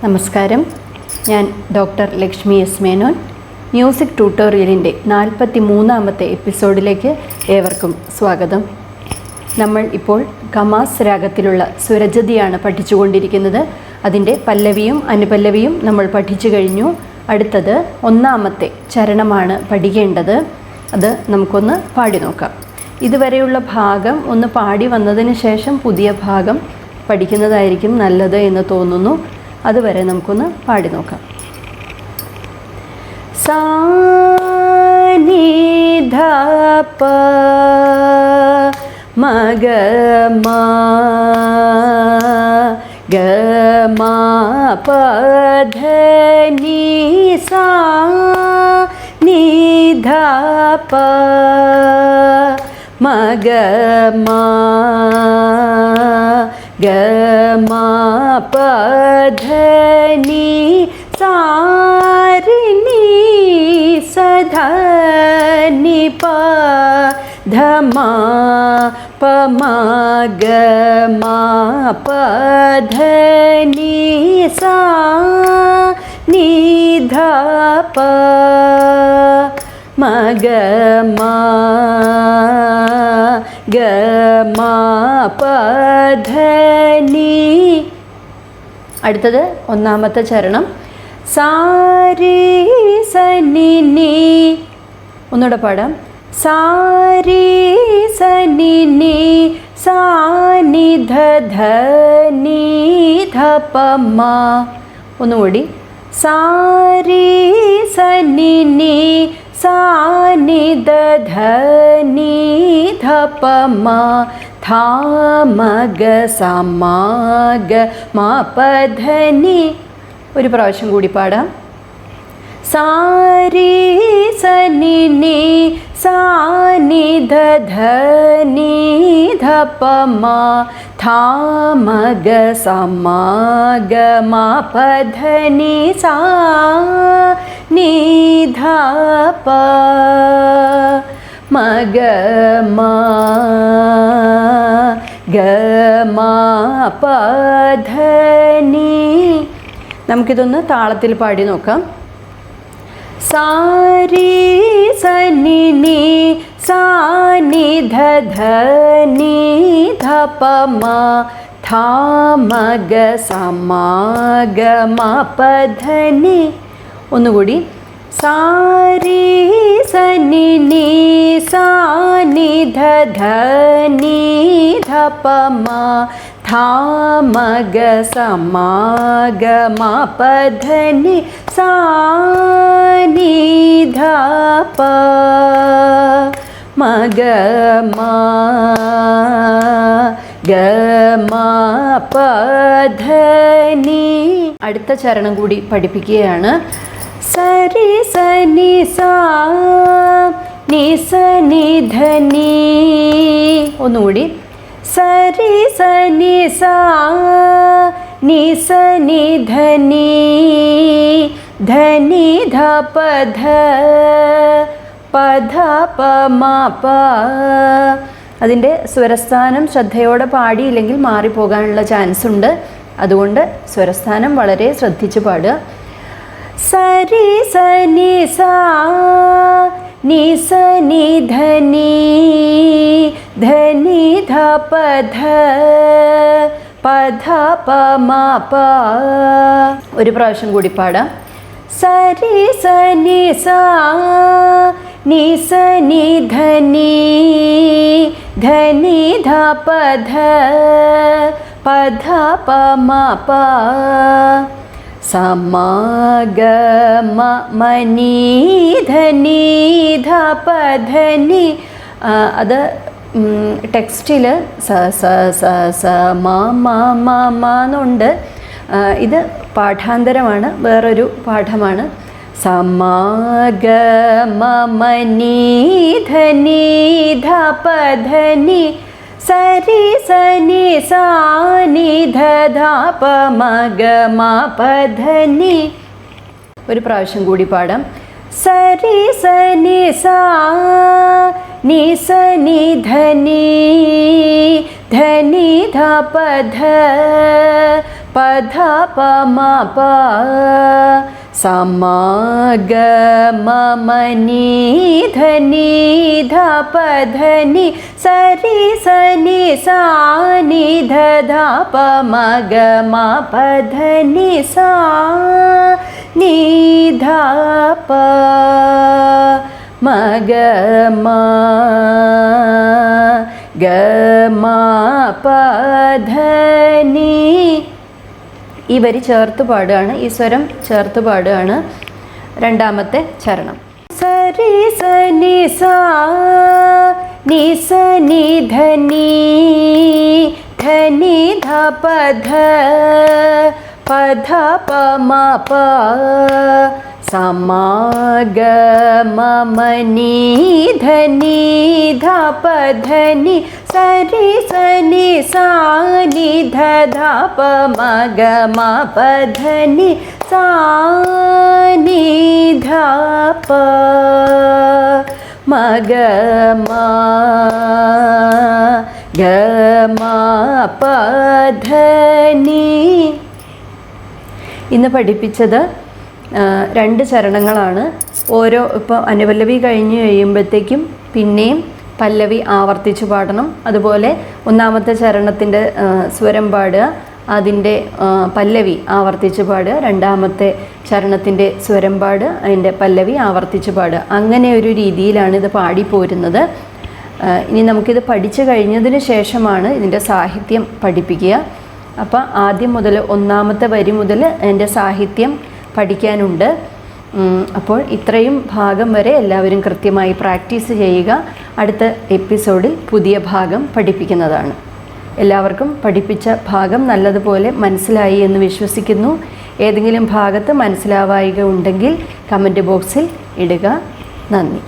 നമസ്കാരം. ഞാൻ doctor Lakshmi S Menon. Music ട്യൂട്ടോറിയലിൻ്റെ 43ാമത്തെ എപ്പിസോഡിലേക്ക് ഏവർക്കും സ്വാഗതം. നമ്മൾ ഇപ്പോൾ കമാസ് രാഗത്തിലുള്ള സ്വരജതിയാണ് പഠിച്ചുകൊണ്ടിരിക്കുന്നത്. അതിൻ്റെ പല്ലവിയും അനുപല്ലവിയും നമ്മൾ പഠിച്ചു കഴിഞ്ഞു. അടുത്തത് 1ാമത്തെ ചരണമാണ് പഠിക്കേണ്ടത്. അത് നമുക്കൊന്ന് പാടി നോക്കാം. ഇതുവരെയുള്ള ഭാഗം ഒന്ന് പാടി വന്നതിന് ശേഷം പുതിയ ഭാഗം പഠിക്കുന്നതായിരിക്കും നല്ലത് എന്ന് തോന്നുന്നു. അതുവരെ നമുക്കൊന്ന് പാടി നോക്കാം. സാ നി ധ പ മ ഗ മ ഗ മ പ ധ നി സാ നി ധ പ മ ഗ മ ഗ മ പ ധ നി സാ രി നി സ ധ നി പ ധ മ പ മ ഗ മ പ ധ നി സാ നി ധ പ മ ഗ മ ഗ മ പ ധ നി. അടുത്തത് 1ാമത്തെ ചരണം. സാ രി സ നി നി. ഒന്നുകൂടെ പാടാം. സാ രി സ നി നി സാ നി ധ ധ നി ധ പ മ. ഒന്നുകൂടി. സാ രി സ നി നി സാ നി ധ ധ നി ധ പ മ ധ മ ഗ സ മ ഗ മ പ ധ നി. ഒരു പ്രാവശ്യം കൂടി പാടാം. സാ രി സ നി നി സാ നി ധ ധ നി ധ പ മ ധ മ ഗ സ മ ഗ മ പ ധ നി സാ നി ധ പ മ ഗ മ ഗ മ പ ധ നി. നമുക്കിതൊന്ന് താളത്തിൽ പാടി നോക്കാം. സാ രി സ നി നി സാ നി ധ ധ നി ധ പ മ ധ മ ഗ സ മ ഗ മ പ ധ നി. ഒന്നുകൂടി. സാ രി സ നി നി സാ നി ധ ധ നി ധ പ മ ധ മ ഗ സ മ ഗ മ പ ധ നി സാ നി ധ പ മ ഗ മ ഗ മ പ ധ നി. അടുത്ത ചരണം കൂടി പഠിപ്പിക്കുകയാണ്. സ രി സ നി സാ നി സ നി ധ നി. ഒന്നുകൂടി. സ രി സ നി സാ നി സ നി ധ നി ധ നി ധ പ ധ പ ധ പ മ പ. അതിൻ്റെ സ്വരസ്ഥാനം ശ്രദ്ധയോടെ പാടിയില്ലെങ്കിൽ മാറിപ്പോകാനുള്ള ചാൻസ് ഉണ്ട്. അതുകൊണ്ട് സ്വരസ്ഥാനം വളരെ ശ്രദ്ധിച്ച് പാടുക. സ രി സ നി സാ നി സ നി ധ നി ധ നി ധ പ ധ പ ധ പ മ പ. ഒരു പ്രാവശ്യം കൂടി പാടാം. സ രി സ നി സാ നി സ നി ധ നി ധ നി ധ പ ധ പ ധ പ മ പ. സ മ ഗ മ മ നി ധ നി ധ പ ധ നി. അത് ടെക്സ്റ്റിൽ സ സ സ സ മ മ മ മ എന്നുണ്ട്. ഇത് പാഠാന്തരമാണ്, വേറൊരു പാഠമാണ്. സ മ ഗ മ മ നി ധ നി ധ പ ധ നി സ രി സ നി സാ നി ധ ധ പ മ ഗ മ പ ധ നി. ഒരു പ്രാവശ്യം കൂടി പാടാം. സ രി സ നി സാ ni sa ni dha ni dha pa dha pa ma pa sa ma ga ma ma ni dha pa dha ni sa ri sa ni dha pa ma ga ma pa dha ni sa ni dha pa ma ga ma pa dha ni. ഈ വരി ചേർത്ത് പാടുകയാണ്, ഈ സ്വരം ചേർത്ത് പാടുകയാണ്. രണ്ടാമത്തെ ചരണം. സരി സ നി സ നി ധ നി ധ പ ധ പ മ പ സ മ ഗ മ മ നി ധ പ ധ നി sa ri sa ni dha pa ma ga ma pa dha ni sa ni dha pa ma ga ma pa dha ni. ഇന്ന് പഠിപ്പിച്ചത് രണ്ട് ചരണങ്ങളാണ്. ഓരോ ഇപ്പോൾ അനുപല്ലവി കഴിഞ്ഞ് കഴിയുമ്പോഴത്തേക്കും പിന്നെയും പല്ലവി ആവർത്തിച്ച് പാടണം. അതുപോലെ ഒന്നാമത്തെ ചരണത്തിൻ്റെ സ്വരം പാടുക, അതിൻ്റെ പല്ലവി ആവർത്തിച്ച് പാടുക. രണ്ടാമത്തെ ചരണത്തിൻ്റെ സ്വരം പാടുക, അതിൻ്റെ പല്ലവി ആവർത്തിച്ച് പാടുക. അങ്ങനെ ഒരു രീതിയിലാണ് ഇത് പാടിപ്പോരുന്നത്. ഇനി നമുക്കിത് പഠിച്ചു കഴിഞ്ഞതിന് ശേഷമാണ് ഇതിൻ്റെ സാഹിത്യം പഠിപ്പിക്കുക. അപ്പോൾ ആദ്യം മുതൽ ഒന്നാമത്തെ വരി മുതൽ അതിൻ്റെ സാഹിത്യം പഠിക്കാനുണ്ട്. അപ്പോൾ ഇത്രയും ഭാഗം വരെ എല്ലാവരും കൃത്യമായി പ്രാക്ടീസ് ചെയ്യുക. അടുത്ത എപ്പിസോഡിൽ പുതിയ ഭാഗം പഠിപ്പിക്കുന്നതാണ്. എല്ലാവർക്കും പഠിപ്പിച്ച ഭാഗം നല്ലതുപോലെ മനസ്സിലായി എന്ന് വിശ്വസിക്കുന്നു. ഏതെങ്കിലും ഭാഗത്ത് മനസ്സിലാവായിക ഉണ്ടെങ്കിൽ കമൻറ്റ് ബോക്സിൽ ഇടുക. നന്ദി.